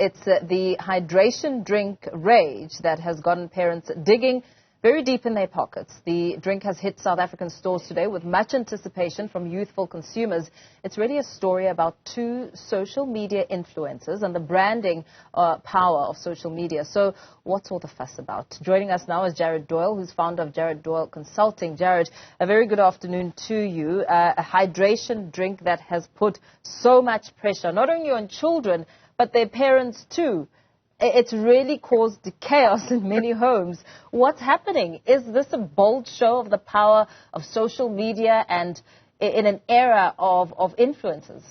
It's the hydration drink rage that has gotten parents digging very deep in their pockets. The drink has hit South African stores today with much anticipation from youthful consumers. It's really a story about two social media influencers and the branding power of social media. So what's all the fuss about? Joining us now is Jared Doyle, who's founder of Jared Doyle Consulting. Jared, a very good afternoon to you. A hydration drink that has put so much pressure, not only on children, but their parents too. It's really caused chaos in many homes. What's happening? Is this a bold show of the power of social media and in an era of influencers?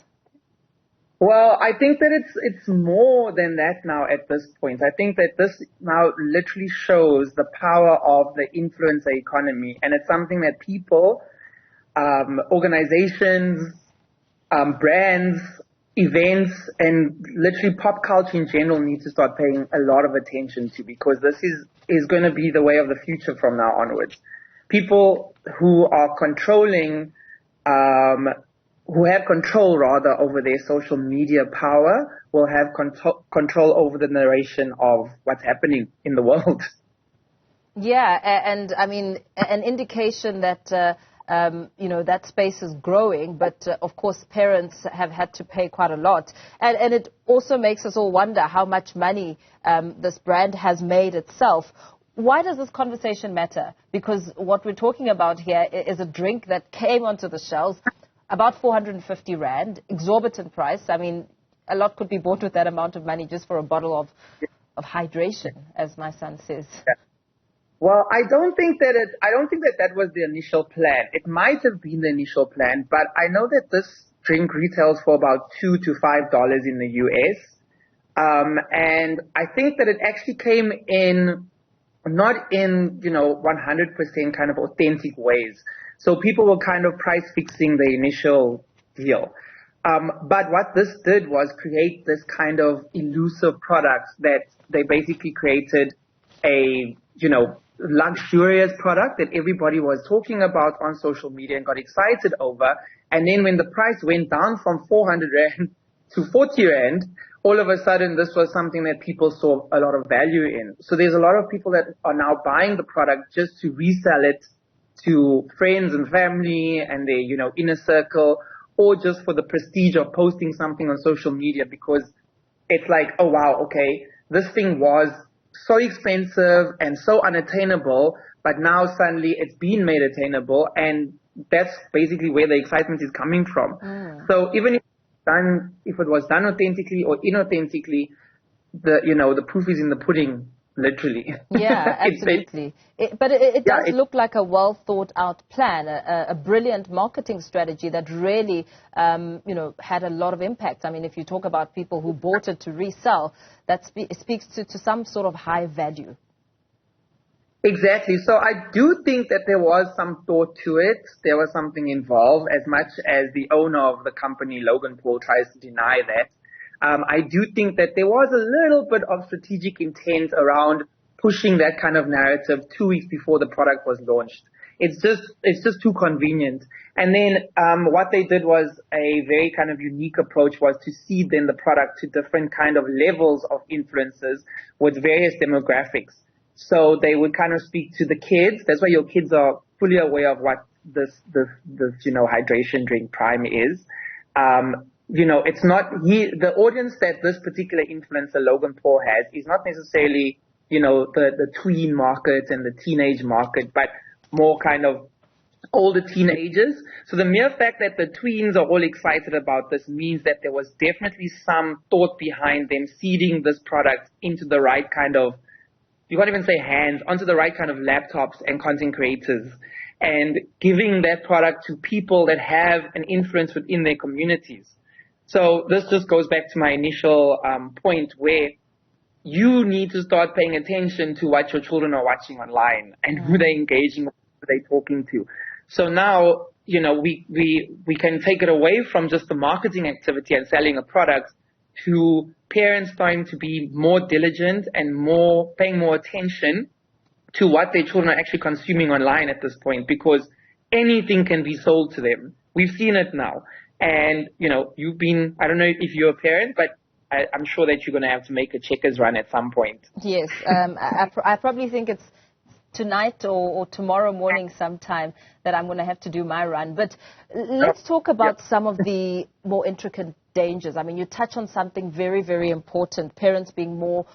Well, I think that it's more than that now at this point. I think that this now literally shows the power of the influencer economy. And it's something that people, organizations, brands, events, and literally pop culture in general need to start paying a lot of attention to, because this is going to be the way of the future from now onwards. People who are controlling, who have control rather over their social media power will have control over the narration of what's happening in the world. Yeah, and I mean, an indication that that space is growing, but of course parents have had to pay quite a lot. And it also makes us all wonder how much money this brand has made itself. Why does this conversation matter? Because what we're talking about here is a drink that came onto the shelves, about 450 Rand, exorbitant price. I mean, a lot could be bought with that amount of money just for a bottle of hydration, as my son says. Yeah. Well, I don't think that was the initial plan. It might have been the initial plan, but I know that this drink retails for about $2 to $5 in the US. And I think that it actually came in, not in, 100% kind of authentic ways. So people were kind of price fixing the initial deal. But what this did was create this kind of elusive product that they basically created a, luxurious product that everybody was talking about on social media and got excited over. And then when the price went down from 400 Rand to 40 Rand, all of a sudden this was something that people saw a lot of value in. So there's a lot of people that are now buying the product just to resell it to friends and family and their, inner circle, or just for the prestige of posting something on social media, because it's like, oh wow, okay, this thing was so expensive and so unattainable, but now suddenly it's been made attainable, and that's basically where the excitement is coming from. So even if it was done authentically or inauthentically, the proof is in the pudding, literally. Yeah, absolutely. But it does look like a well thought out plan, a brilliant marketing strategy that really, had a lot of impact. I mean, if you talk about people who bought it to resell, that speaks to some sort of high value. Exactly. So I do think that there was some thought to it. There was something involved, as much as the owner of the company, Logan Paul, tries to deny that. I do think that there was a little bit of strategic intent around pushing that kind of narrative 2 weeks before the product was launched. It's just too convenient. And then what they did was a very kind of unique approach, was to seed then the product to different kind of levels of influencers with various demographics. So they would kind of speak to the kids. That's why your kids are fully aware of what this hydration drink prime is. It's not the audience that this particular influencer, Logan Paul, has is not necessarily, the tween market and the teenage market, but more kind of older teenagers. So the mere fact that the tweens are all excited about this means that there was definitely some thought behind them seeding this product into the right kind of, you can't even say hands, onto the right kind of laptops and content creators, and giving that product to people that have an influence within their communities. So this just goes back to my initial point, where you need to start paying attention to what your children are watching online and who they're engaging with, who they're talking to. So now, we can take it away from just the marketing activity and selling a product to parents starting to be more diligent and paying more attention to what their children are actually consuming online at this point, because anything can be sold to them. We've seen it now. And, I don't know if you're a parent, but I'm sure that you're going to have to make a checkers run at some point. Yes, I probably think it's tonight or tomorrow morning sometime that I'm going to have to do my run. But let's talk about some of the more intricate dangers. I mean, you touch on something very, very important, parents being more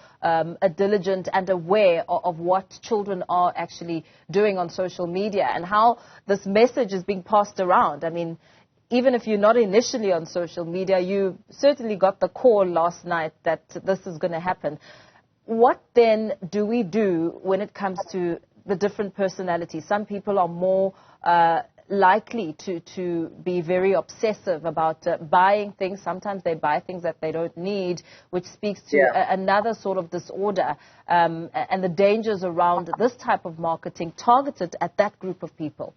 diligent and aware of what children are actually doing on social media and how this message is being passed around. I mean, even if you're not initially on social media, you certainly got the call last night that this is going to happen. What then do we do when it comes to the different personalities? Some people are more likely to be very obsessive about buying things. Sometimes they buy things that they don't need, which speaks to another sort of disorder and the dangers around this type of marketing targeted at that group of people.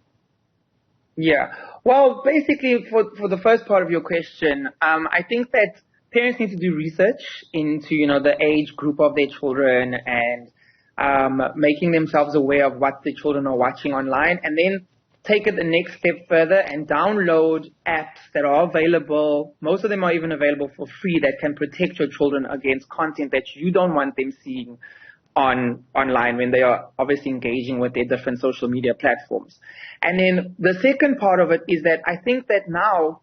Yeah. Well, basically, for the first part of your question, I think that parents need to do research into, the age group of their children and making themselves aware of what the children are watching online, and then take it the next step further and download apps that are available. Most of them are even available for free that can protect your children against content that you don't want them seeing online when they are obviously engaging with their different social media platforms. And then the second part of it is that I think that now,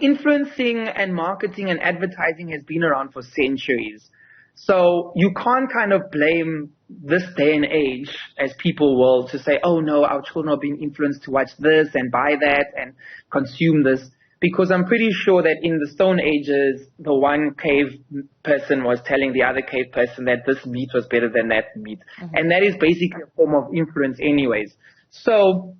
influencing and marketing and advertising has been around for centuries. So you can't kind of blame this day and age, as people will, to say, oh no, our children are being influenced to watch this and buy that and consume this. Because I'm pretty sure that in the Stone Ages, the one cave person was telling the other cave person that this meat was better than that meat. Mm-hmm. And that is basically a form of influence anyways. So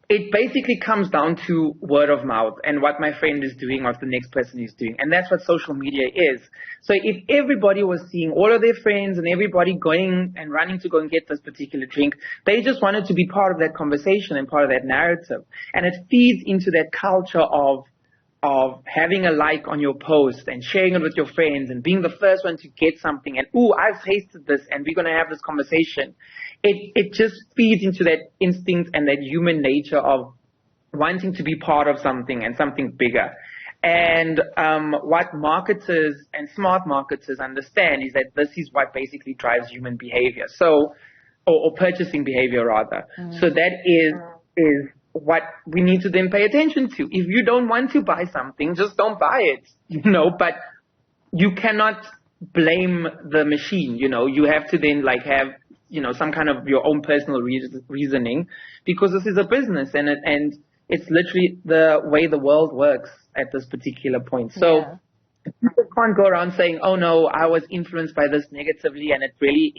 it basically comes down to word of mouth and what my friend is doing, what the next person is doing. And that's what social media is. So if everybody was seeing all of their friends and everybody going and running to go and get this particular drink, they just wanted to be part of that conversation and part of that narrative. And it feeds into that culture of having a like on your post and sharing it with your friends and being the first one to get something and, ooh, I've tasted this and we're going to have this conversation. It just feeds into that instinct and that human nature of wanting to be part of something and something bigger. And what marketers and smart marketers understand is that this is what basically drives human behavior. So, or purchasing behavior rather. Mm. So that is what we need to then pay attention to. If you don't want to buy something, just don't buy it, but you cannot blame the machine, you have to then have, some kind of your own personal reasoning, because this is a business and it's literally the way the world works at this particular point. So people can't go around saying, oh no, I was influenced by this negatively and it really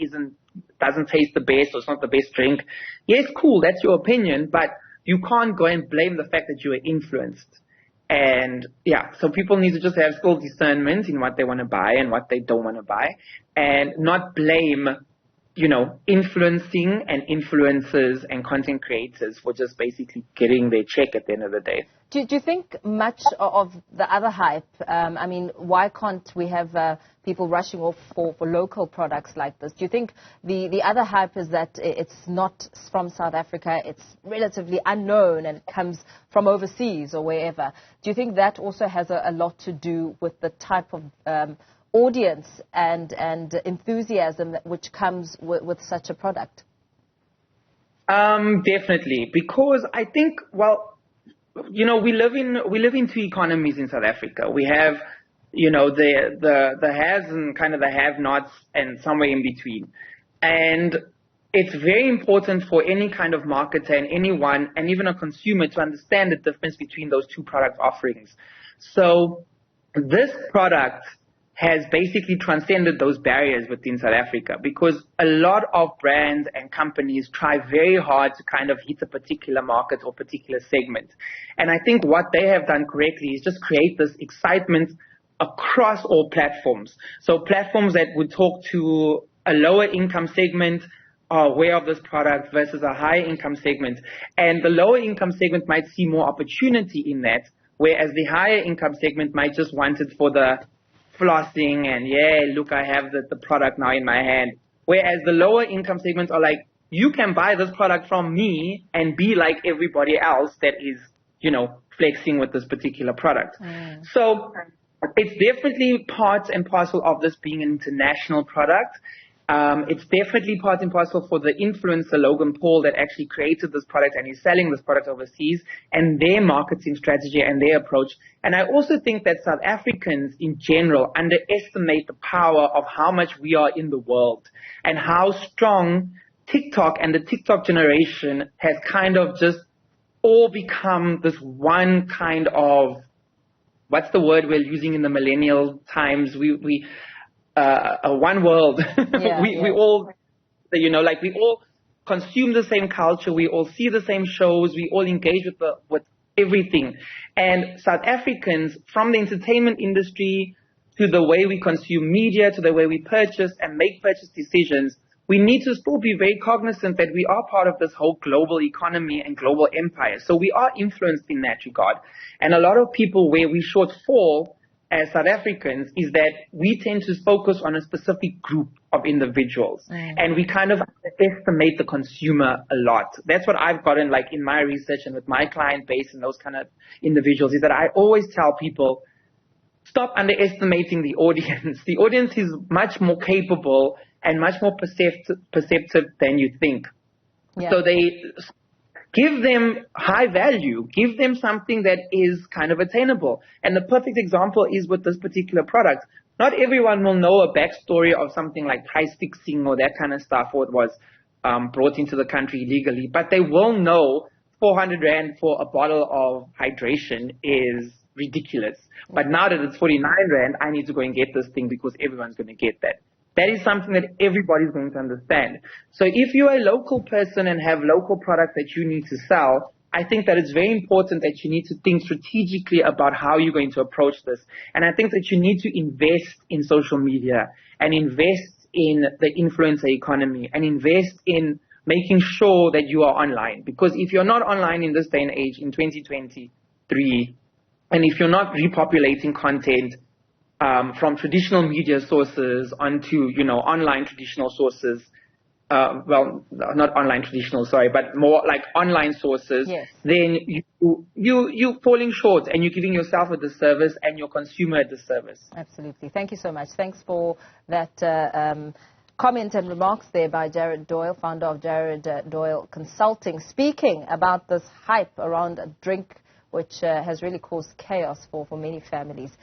doesn't taste the best or it's not the best drink. Yes, cool, that's your opinion, but you can't go and blame the fact that you were influenced. And so people need to just have full discernment in what they want to buy and what they don't want to buy, and not blame, influencing and influencers and content creators for just basically getting their check at the end of the day. Do you think much of the other hype, why can't we have people rushing off for local products like this? Do you think the other hype is that it's not from South Africa, it's relatively unknown and it comes from overseas or wherever? Do you think that also has a lot to do with the type of audience and enthusiasm which comes with such a product? Definitely, because I think, we live in two economies in South Africa. We have, the haves and kind of the have-nots and somewhere in between. And it's very important for any kind of marketer and anyone, and even a consumer, to understand the difference between those two product offerings. So this product has basically transcended those barriers within South Africa, because a lot of brands and companies try very hard to kind of hit a particular market or particular segment. And I think what they have done correctly is just create this excitement across all platforms. So platforms that would talk to a lower income segment are aware of this product versus a higher income segment. And the lower income segment might see more opportunity in that, whereas the higher income segment might just want it for the flossing and, look, I have the product now in my hand. Whereas the lower income segments are like, you can buy this product from me and be like everybody else that is, flexing with this particular product. So It's definitely part and parcel of this being an international product. It's definitely part and parcel for the influencer Logan Paul that actually created this product and is selling this product overseas, and their marketing strategy and their approach. And I also think that South Africans in general underestimate the power of how much we are in the world and how strong TikTok and the TikTok generation has kind of just all become this one kind of, what's the word we're using in the millennial times? One world. We all, like we all consume the same culture. We all see the same shows. We all engage with everything. And South Africans, from the entertainment industry to the way we consume media, to the way we purchase and make purchase decisions, we need to still be very cognizant that we are part of this whole global economy and global empire. So we are influenced in that regard. And a lot of people where we shortfall as South Africans is that we tend to focus on a specific group of individuals, and we kind of estimate the consumer a lot. That's what I've gotten like in my research and with my client base and those kind of individuals, is that I always tell people, stop underestimating the audience. The audience is much more capable and much more perceptive than you think. Yeah. So they give them high value, give them something that is kind of attainable. And the perfect example is with this particular product. Not everyone will know a backstory of something like price fixing or that kind of stuff, or it was brought into the country illegally, but they will know 400 Rand for a bottle of hydration is ridiculous. But now that it's 49 Rand, I need to go and get this thing because everyone's going to get that. That is something that everybody's going to understand. So if you're a local person and have local products that you need to sell, I think that it's very important that you need to think strategically about how you're going to approach this. And I think that you need to invest in social media and invest in the influencer economy and invest in making sure that you are online. Because if you're not online in this day and age, in 2023, and if you're not repopulating content from traditional media sources onto, online traditional sources, well, not online traditional, sorry, but more like online sources, yes, then you're falling short and you're giving yourself a disservice and your consumer a disservice. Absolutely. Thank you so much. Thanks for that comment and remarks there by Jared Doyle, founder of Jared Doyle Consulting, speaking about this hype around a drink which has really caused chaos for many families.